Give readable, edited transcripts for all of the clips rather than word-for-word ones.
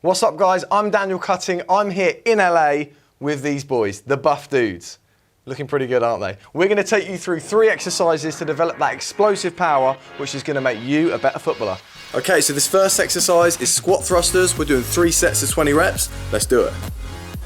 What's up, guys? I'm Daniel Cutting. I'm here in LA with these boys, the Buff Dudes. Looking pretty good, aren't they? We're going to take you through 3 exercises to develop that explosive power, which is going to make you a better footballer. Okay, so this first exercise is squat thrusters. We're doing 3 sets of 20 reps. Let's do it.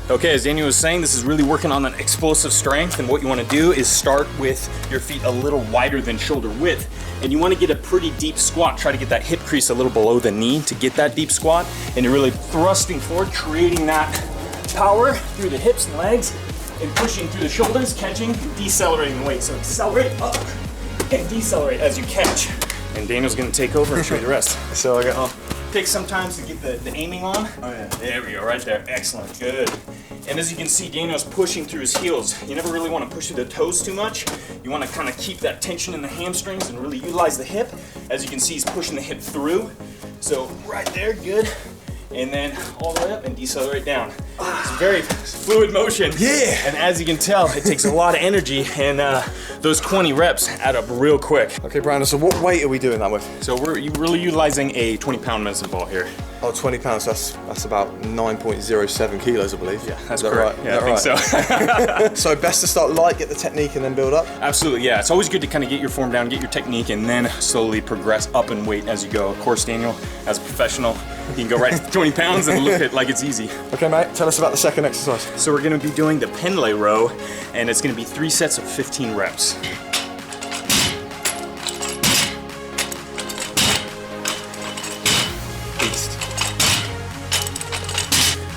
Okay, as Daniel was saying, this is really working on that explosive strength, and what you want to do is start with your feet a little wider than shoulder width, and you want to get a pretty deep squat. Try to get that hip crease a little below the knee to get that deep squat, and you're really thrusting forward, creating that power through the hips and legs, and pushing through the shoulders, catching, and decelerating the weight. So accelerate up and decelerate as you catch. And Daniel's going to take over and show you the rest. So I get Take some time to get the aiming on. Oh yeah. There we go, right there. Excellent, good. And as you can see, Daniel's pushing through his heels. You never really want to push through the toes too much. You want to kind of keep that tension in the hamstrings and really utilize the hip. As you can see, he's pushing the hip through. So right there, good. And then all the way up and decelerate down. It's very fluid motion. Yeah. And as you can tell, it takes a lot of energy, and those 20 reps add up real quick. Okay, Brandon, so what weight are we doing that with? So we're really utilizing a 20-pound medicine ball here. Oh, 20 pounds, that's about 9.07 kilos, I believe. Yeah, that's Is that correct. right? Yeah, I think so. So best to start light, get the technique, and then build up? Absolutely, yeah. It's always good to kind of get your form down, get your technique, and then slowly progress up in weight as you go. Of course, Daniel, as a professional, you can go right to 20 pounds and look at it like it's easy. Okay, mate, tell us about the second exercise. So we're gonna be doing the Pendlay row, and it's gonna be 3 sets of 15 reps.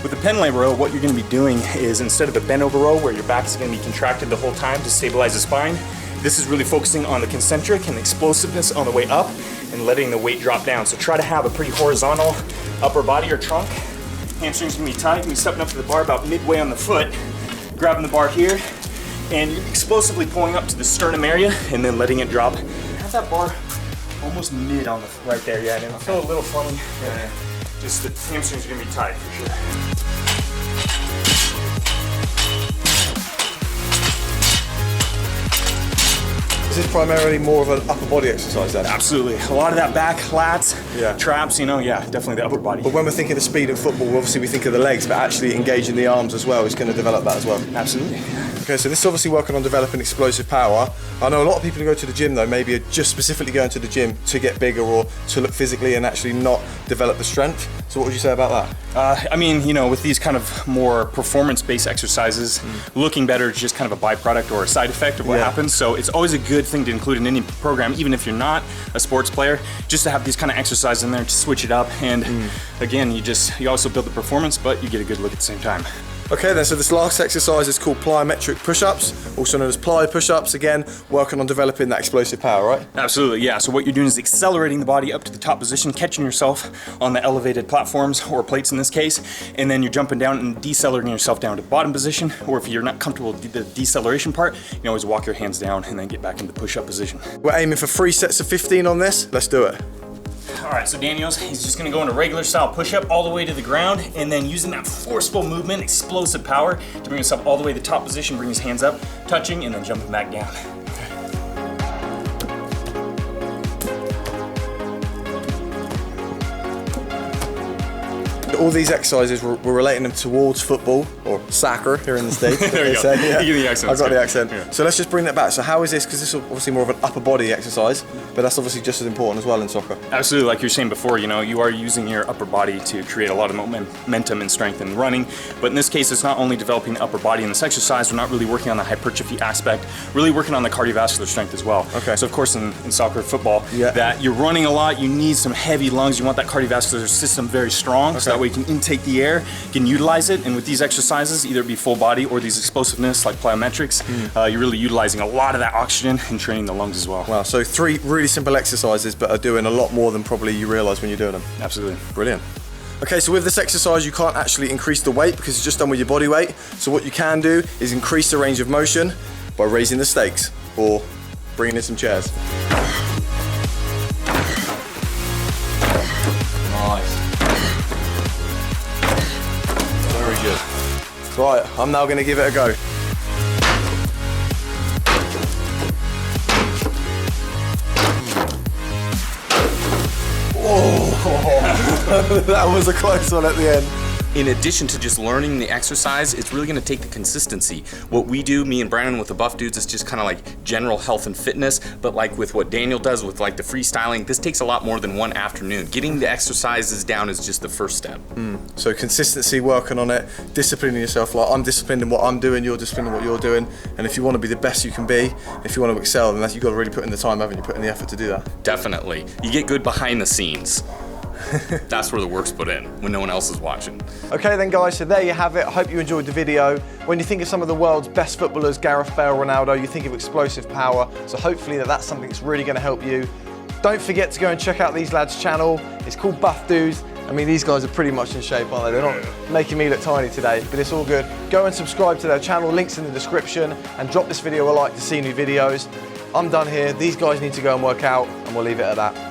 With the Pendlay row, what you're going to be doing is, instead of a bent over row where your back is going to be contracted the whole time to stabilize the spine, this is really focusing on the concentric and explosiveness on the way up and letting the weight drop down. So try to have a pretty horizontal upper body or trunk. Hamstrings can be tight. You're stepping up to the bar about midway on the foot, grabbing the bar here, and you're explosively pulling up to the sternum area and then letting it drop. Have that bar almost mid on the right there, yeah. And it'll feel a little funny. Yeah. Just the hamstrings are gonna be tight for sure. Is this primarily more of an upper body exercise then? Absolutely. A lot of that back, lats, Yeah. traps, definitely the upper body. But when we're thinking of speed in football, obviously we think of the legs, but actually engaging the arms as well is going to develop that as well. Absolutely. Okay, so this is obviously working on developing explosive power. I know a lot of people who go to the gym though, maybe are just specifically going to the gym to get bigger or to look physically and actually not develop the strength. So what would you say about that? With these kind of more performance-based exercises, looking better is just kind of a byproduct or a side effect of what happens. So it's always a good thing to include in any program, even if you're not a sports player, just to have these kind of exercises in there to switch it up. And again, you also build the performance, but you get a good look at the same time. Okay then, so this last exercise is called plyometric push-ups, also known as plyo push-ups. Again, working on developing that explosive power, right? Absolutely, yeah. So what you're doing is accelerating the body up to the top position, catching yourself on the elevated platforms or plates in this case, and then you're jumping down and decelerating yourself down to bottom position. Or if you're not comfortable with the deceleration part, you can always walk your hands down and then get back into push-up position. We're aiming for 3 sets of 15 on this. Let's do it. All right, so he's just gonna go into regular style push-up all the way to the ground, and then using that forceful movement, explosive power, to bring himself all the way to the top position, bring his hands up, touching, and then jumping back down. All these exercises, we're relating them towards football, or soccer here in the States. There you go. Yeah. You get the accent. I got the accent. Yeah. So let's just bring that back. So how is this, because this is obviously more of an upper body exercise, but that's obviously just as important as well in soccer. Absolutely, like you're saying before, you are using your upper body to create a lot of momentum and strength in running, but in this case, it's not only developing the upper body in this exercise, we're not really working on the hypertrophy aspect, really working on the cardiovascular strength as well. Okay. So of course in soccer, football, that you're running a lot, you need some heavy lungs, you want that cardiovascular system very strong, so that way you can intake the air, you can utilize it, and with these exercises, either it be full body or these explosiveness like plyometrics, you're really utilizing a lot of that oxygen and training the lungs as well. Wow, so 3 really simple exercises, but are doing a lot more than probably you realize when you're doing them. Absolutely. Brilliant. Okay, so with this exercise, you can't actually increase the weight because it's just done with your body weight. So what you can do is increase the range of motion by raising the stakes or bringing in some chairs. Nice. Very good. Right, I'm now going to give it a go. Oh, That was a close one at the end. In addition to just learning the exercise, it's really gonna take the consistency. What we do, me and Brandon with the Buff Dudes, is just kind of like general health and fitness, but like with what Daniel does with like the freestyling, this takes a lot more than one afternoon. Getting the exercises down is just the first step. So consistency, working on it, disciplining yourself. Like I'm disciplined in what I'm doing, you're disciplined in what you're doing. And if you want to be the best you can be, if you want to excel, then you've got to really put in the time, haven't you? Put in the effort to do that. Definitely. You get good behind the scenes. That's where the work's put in, when no one else is watching. Okay then guys, so there you have it. I hope you enjoyed the video. When you think of some of the world's best footballers, Gareth Bale, Ronaldo, you think of explosive power. So hopefully that's something that's really going to help you. Don't forget to go and check out these lads' channel. It's called Buff Dudes. I mean, these guys are pretty much in shape, aren't they? They're not making me look tiny today, but it's all good. Go and subscribe to their channel, links in the description, and drop this video a like to see new videos. I'm done here. These guys need to go and work out, and we'll leave it at that.